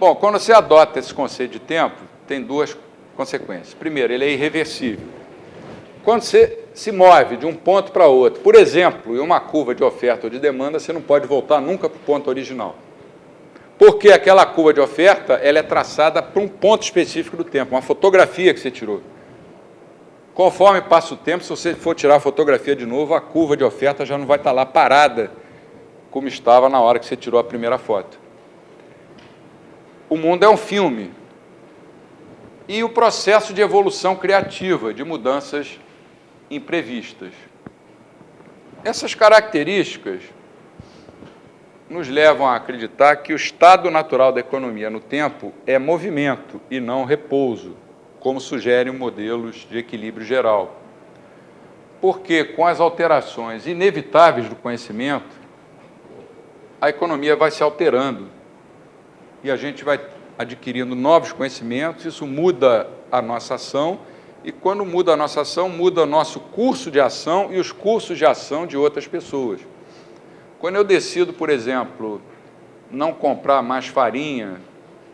Bom, quando você adota esse conceito de tempo, tem duas consequências. Primeiro, ele é irreversível. Quando você se move de um ponto para outro, por exemplo, em uma curva de oferta ou de demanda, você não pode voltar nunca para o ponto original. Porque aquela curva de oferta ela é traçada para um ponto específico do tempo, uma fotografia que você tirou. Conforme passa o tempo, se você for tirar a fotografia de novo, a curva de oferta já não vai estar lá parada, como estava na hora que você tirou a primeira foto. O mundo é um filme. E o processo de evolução criativa, de mudanças imprevistas. Essas características nos levam a acreditar que o estado natural da economia no tempo é movimento e não repouso, como sugerem modelos de equilíbrio geral. Porque, com as alterações inevitáveis do conhecimento, a economia vai se alterando e a gente vai adquirindo novos conhecimentos, isso muda a nossa ação, e quando muda a nossa ação, muda o nosso curso de ação e os cursos de ação de outras pessoas. Quando eu decido, por exemplo, não comprar mais farinha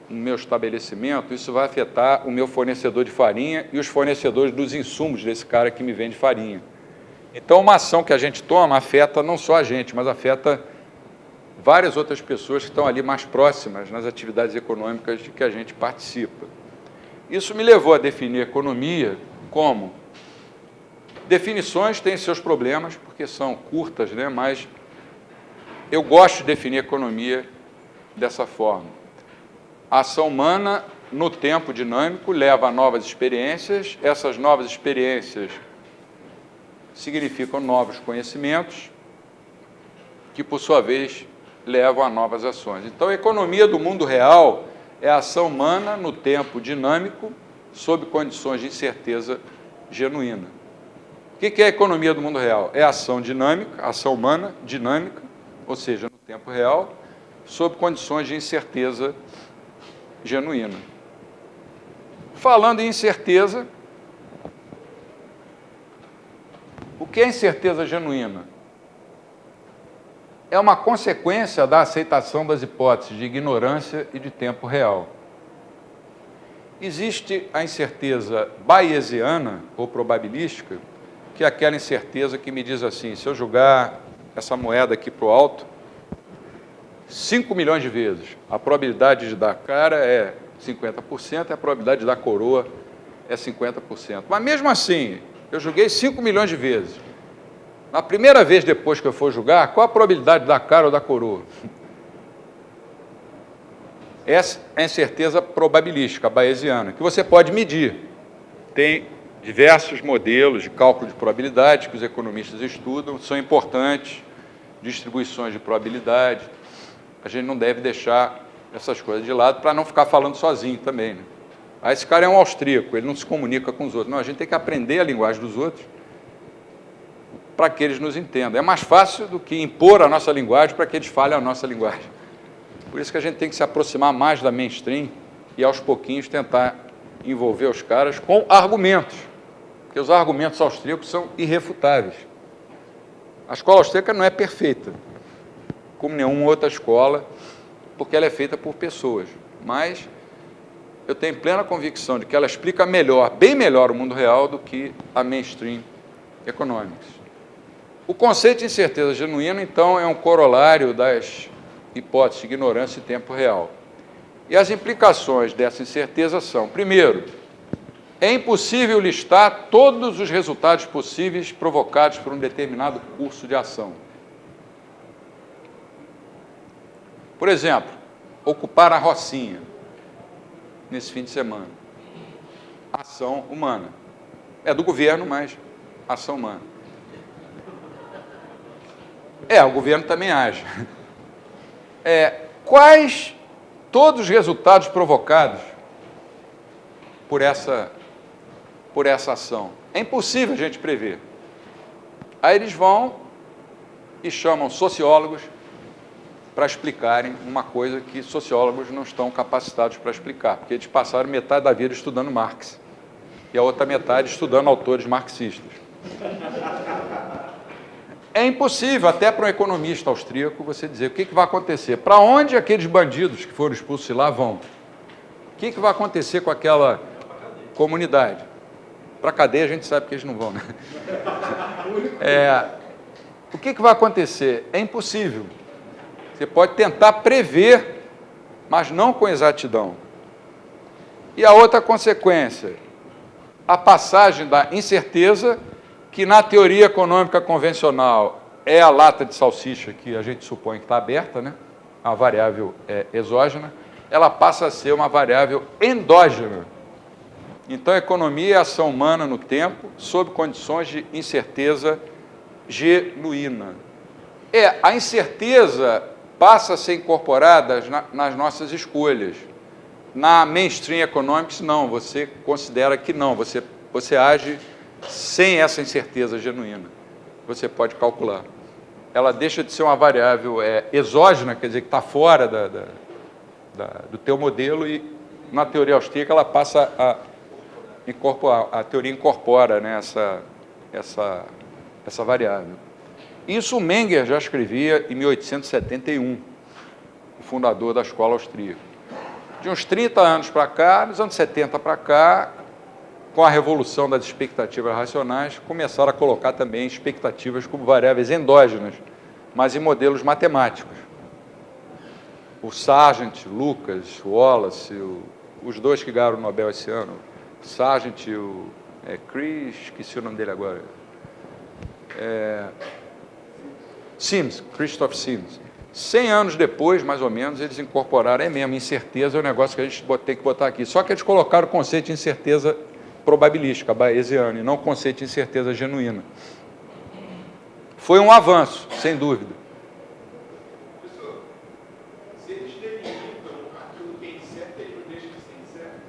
no meu estabelecimento, isso vai afetar o meu fornecedor de farinha e os fornecedores dos insumos desse cara que me vende farinha. Então, uma ação que a gente toma afeta não só a gente, mas afeta várias outras pessoas que estão ali mais próximas nas atividades econômicas de que a gente participa. Isso me levou a definir economia como... Definições têm seus problemas, porque são curtas, né? Mas eu gosto de definir economia dessa forma. A ação humana, no tempo dinâmico, leva a novas experiências. Essas novas experiências significam novos conhecimentos, que, por sua vez, levam a novas ações. Então, a economia do mundo real é a ação humana no tempo dinâmico, sob condições de incerteza genuína. O que é a economia do mundo real? É a ação dinâmica, a ação humana dinâmica, ou seja, no tempo real, sob condições de incerteza genuína. Falando em incerteza, o que é incerteza genuína? É uma consequência da aceitação das hipóteses de ignorância e de tempo real. Existe a incerteza bayesiana, ou probabilística, que é aquela incerteza que me diz assim, se eu jogar essa moeda aqui para o alto, 5 milhões de vezes, a probabilidade de dar cara é 50% e a probabilidade de dar coroa é 50%. Mas mesmo assim, eu joguei 5 milhões de vezes. Na primeira vez depois que eu for jogar, qual a probabilidade da cara ou da coroa? Essa é a incerteza probabilística, bayesiana, que você pode medir. Tem diversos modelos de cálculo de probabilidade que os economistas estudam, são importantes, distribuições de probabilidade. A gente não deve deixar essas coisas de lado para não ficar falando sozinho também, né? Ah, esse cara é um austríaco, ele não se comunica com os outros. Não, a gente tem que aprender a linguagem dos outros para que eles nos entendam. É mais fácil do que impor a nossa linguagem para que eles falem a nossa linguagem. Por isso que a gente tem que se aproximar mais da mainstream e, aos pouquinhos, tentar envolver os caras com argumentos, porque os argumentos austríacos são irrefutáveis. A escola austríaca não é perfeita, como nenhuma outra escola, porque ela é feita por pessoas, mas eu tenho plena convicção de que ela explica melhor, bem melhor o mundo real do que a mainstream economics. O conceito de incerteza genuína, então, é um corolário das hipóteses de ignorância e tempo real. E as implicações dessa incerteza são, primeiro, é impossível listar todos os resultados possíveis provocados por um determinado curso de ação. Por exemplo, ocupar a Rocinha nesse fim de semana. Ação humana. É do governo, mas ação humana. O governo também age. Quais todos os resultados provocados por essa ação? É impossível a gente prever. Aí eles vão e chamam sociólogos para explicarem uma coisa que sociólogos não estão capacitados para explicar, porque eles passaram metade da vida estudando Marx e a outra metade estudando autores marxistas. É impossível, até para um economista austríaco, você dizer o que vai acontecer. Para onde aqueles bandidos que foram expulsos de lá vão? O que vai acontecer com aquela comunidade? Para a cadeia a gente sabe que eles não vão, né? O que vai acontecer? É impossível. Você pode tentar prever, mas não com exatidão. E a outra consequência, a passagem da incerteza, que na teoria econômica convencional é a lata de salsicha que a gente supõe que está aberta, né? A variável exógena, ela passa a ser uma variável endógena. Então, a economia é a ação humana no tempo, sob condições de incerteza genuína. A incerteza passa a ser incorporada nas nossas escolhas. Na mainstream economics, não, você considera que não, você age sem essa incerteza genuína. Você pode calcular. Ela deixa de ser uma variável exógena, quer dizer, que está fora do teu modelo, e na teoria austríaca ela passa a incorporar, a teoria incorpora, né, essa variável. Isso o Menger já escrevia em 1871, o fundador da escola austríaca. De uns 30 anos para cá, dos anos 70 para cá, com a revolução das expectativas racionais, começaram a colocar também expectativas como variáveis endógenas, mas em modelos matemáticos. O Sargent, Lucas, o Wallace, os dois que ganharam o Nobel esse ano, o Sargent e o Chris, esqueci o nome dele agora, Sims, Christoph Sims. 100 anos depois, mais ou menos, eles incorporaram, mesmo, incerteza é um negócio que a gente tem que botar aqui. Só que eles colocaram o conceito de incerteza probabilística, bayesiana, e não o conceito de incerteza genuína. Foi um avanço, sem dúvida. Professor, se eles delimitam aquilo que é incerto, ele não deixa de ser incerto?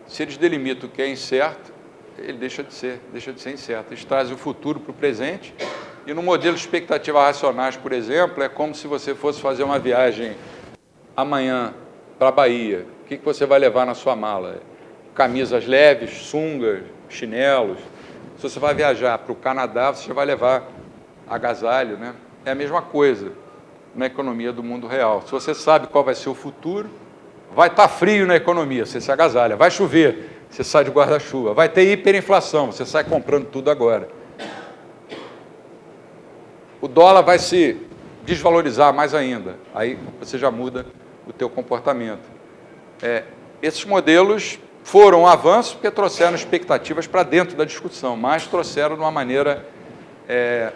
Se eles delimitam o que é incerto, ele deixa de ser incerto. Eles trazem o futuro para o presente. E no modelo de expectativas racionais, por exemplo, é como se você fosse fazer uma viagem amanhã para a Bahia. O que você vai levar na sua mala? Camisas leves, sungas, chinelos. Se você vai viajar para o Canadá, você vai levar agasalho, né? É a mesma coisa na economia do mundo real. Se você sabe qual vai ser o futuro, vai estar frio na economia, você se agasalha. Vai chover, você sai de guarda-chuva. Vai ter hiperinflação, você sai comprando tudo agora. O dólar vai se desvalorizar mais ainda, aí você já muda o teu comportamento. Esses modelos foram um avanço porque trouxeram expectativas para dentro da discussão, mas trouxeram de uma maneira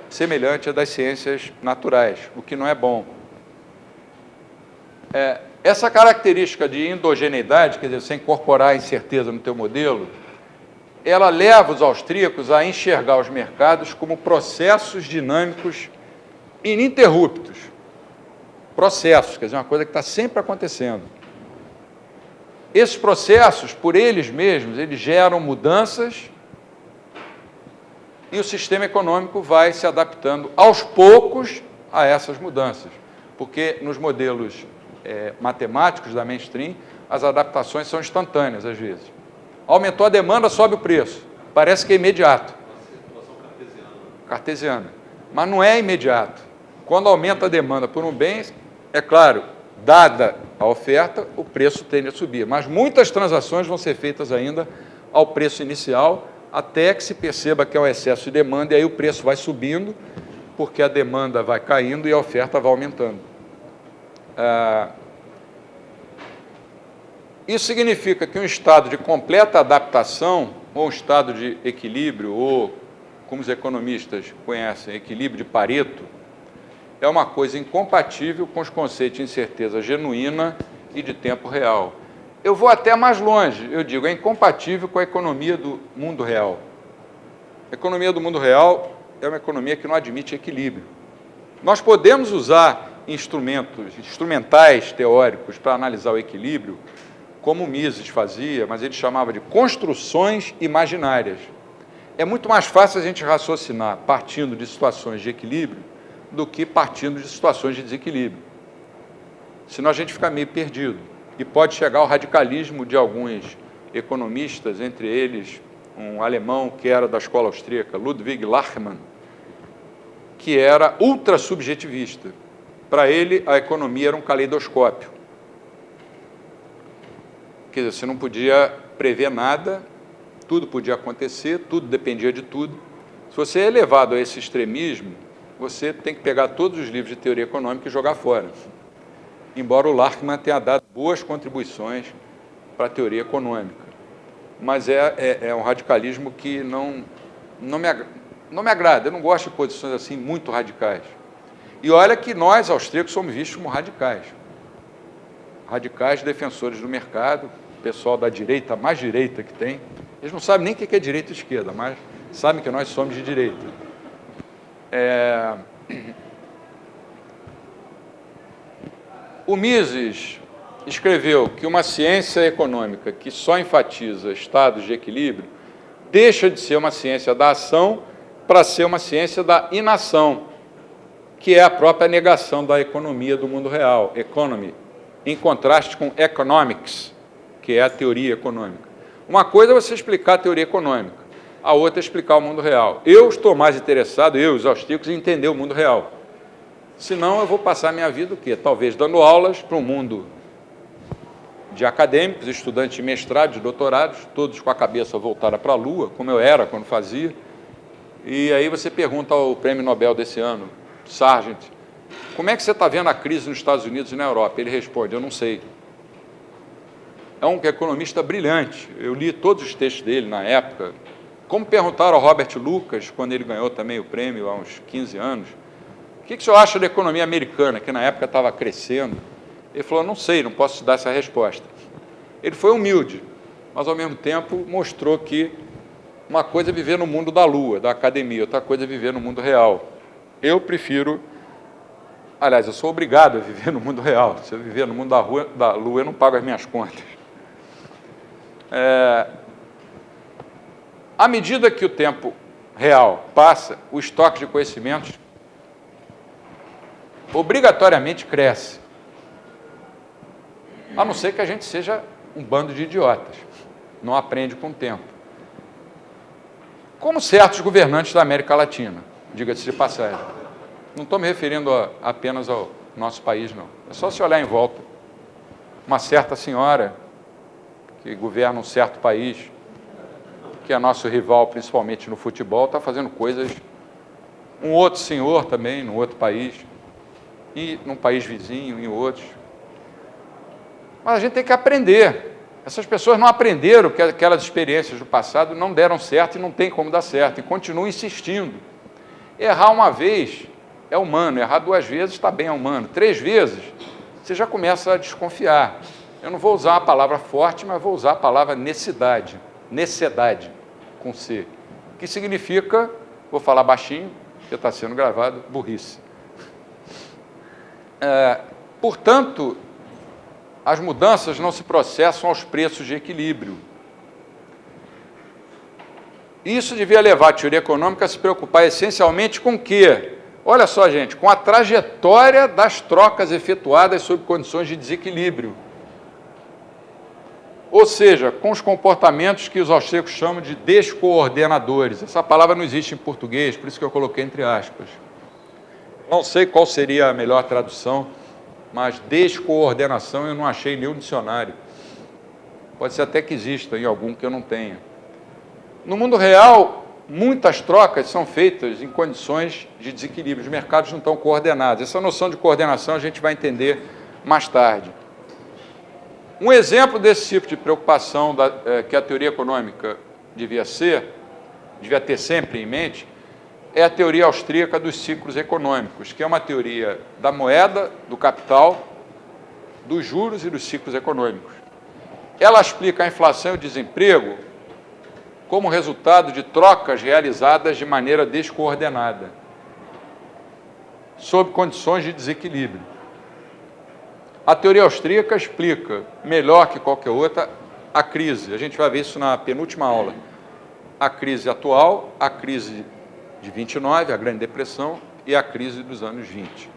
semelhante à das ciências naturais, o que não é bom. Essa característica de endogeneidade, quer dizer, você incorporar a incerteza no teu modelo, ela leva os austríacos a enxergar os mercados como processos dinâmicos ininterruptos. Processos, quer dizer, uma coisa que está sempre acontecendo. Esses processos, por eles mesmos, eles geram mudanças e o sistema econômico vai se adaptando aos poucos a essas mudanças, porque nos modelos matemáticos da mainstream, as adaptações são instantâneas, às vezes. Aumentou a demanda, sobe o preço. Parece que é imediato. Cartesiana. Mas não é imediato. Quando aumenta a demanda por um bem, é claro, dada a oferta, o preço tende a subir. Mas muitas transações vão ser feitas ainda ao preço inicial, até que se perceba que é um excesso de demanda, e aí o preço vai subindo, porque a demanda vai caindo e a oferta vai aumentando. Isso significa que um estado de completa adaptação, ou um estado de equilíbrio, ou, como os economistas conhecem, equilíbrio de Pareto, é uma coisa incompatível com os conceitos de incerteza genuína e de tempo real. Eu vou até mais longe, eu digo, é incompatível com a economia do mundo real. A economia do mundo real é uma economia que não admite equilíbrio. Nós podemos usar instrumentais teóricos para analisar o equilíbrio, como o Mises fazia, mas ele chamava de construções imaginárias. É muito mais fácil a gente raciocinar partindo de situações de equilíbrio do que partindo de situações de desequilíbrio. Senão a gente fica meio perdido. E pode chegar ao radicalismo de alguns economistas, entre eles um alemão que era da escola austríaca, Ludwig Lachmann, que era ultra-subjetivista. Para ele, a economia era um caleidoscópio. quer dizer, você não podia prever nada, tudo podia acontecer, tudo dependia de tudo. Se você é levado a esse extremismo, você tem que pegar todos os livros de teoria econômica e jogar fora. Embora o Larkman tenha dado boas contribuições para a teoria econômica. Mas é um radicalismo que não me agrada. Eu não gosto de posições assim muito radicais. E olha que nós, austríacos, somos vistos como radicais. Radicais defensores do mercado, pessoal da direita, a mais direita que tem. Eles não sabem nem o que é direita e esquerda, mas sabem que nós somos de direita. O Mises escreveu que uma ciência econômica que só enfatiza estados de equilíbrio deixa de ser uma ciência da ação para ser uma ciência da inação, que é a própria negação da economia do mundo real, economy, em contraste com economics, que é a teoria econômica. Uma coisa é você explicar a teoria econômica, a outra é explicar o mundo real. Eu estou mais interessado, eu, os austríacos, em entender o mundo real. Senão eu vou passar a minha vida o quê? Talvez dando aulas para um mundo de acadêmicos, estudantes de mestrado, de doutorados, todos com a cabeça voltada para a Lua, como eu era quando fazia. E aí você pergunta ao prêmio Nobel desse ano, Sargent, como é que você está vendo a crise nos Estados Unidos e na Europa? Ele responde, eu não sei. É um economista brilhante, eu li todos os textos dele na época. Como perguntaram ao Robert Lucas, quando ele ganhou também o prêmio há uns 15 anos, o que o senhor acha da economia americana, que na época estava crescendo? Ele falou, não sei, não posso te dar essa resposta. Ele foi humilde, mas ao mesmo tempo mostrou que uma coisa é viver no mundo da Lua, da academia, outra coisa é viver no mundo real. Eu prefiro, aliás, eu sou obrigado a viver no mundo real. Se eu viver no mundo da Lua, eu não pago as minhas contas. À medida que o tempo real passa, o estoque de conhecimentos obrigatoriamente cresce. A não ser que a gente seja um bando de idiotas. Não aprende com o tempo. Como certos governantes da América Latina, diga-se de passagem. Não estou me referindo apenas ao nosso país, não. É só se olhar em volta. Uma certa senhora que governa um certo país, que é nosso rival, principalmente no futebol, está fazendo coisas... Um outro senhor também, num outro país, e num país vizinho, em outros. Mas a gente tem que aprender. Essas pessoas não aprenderam que aquelas experiências do passado não deram certo e não tem como dar certo, e continuam insistindo. Errar uma vez é humano, errar 2 vezes também é humano. 3 vezes, você já começa a desconfiar. Eu não vou usar uma palavra forte, mas vou usar a palavra necessidade, com C, que significa, vou falar baixinho, porque está sendo gravado, burrice. Portanto, as mudanças não se processam aos preços de equilíbrio. Isso devia levar a teoria econômica a se preocupar essencialmente com o quê? Olha só, gente, com a trajetória das trocas efetuadas sob condições de desequilíbrio. Ou seja, com os comportamentos que os austríacos chamam de descoordenadores. Essa palavra não existe em português, por isso que eu coloquei entre aspas. Não sei qual seria a melhor tradução, mas descoordenação eu não achei em nenhum dicionário. Pode ser até que exista em algum que eu não tenha. No mundo real, muitas trocas são feitas em condições de desequilíbrio. Os mercados não estão coordenados. Essa noção de coordenação a gente vai entender mais tarde. Um exemplo desse tipo de preocupação que a teoria econômica devia ter sempre em mente, é a teoria austríaca dos ciclos econômicos, que é uma teoria da moeda, do capital, dos juros e dos ciclos econômicos. Ela explica a inflação e o desemprego como resultado de trocas realizadas de maneira descoordenada, sob condições de desequilíbrio. A teoria austríaca explica, melhor que qualquer outra, a crise. A gente vai ver isso na penúltima aula. A crise atual, a crise de 29, a Grande Depressão, e a crise dos anos 20.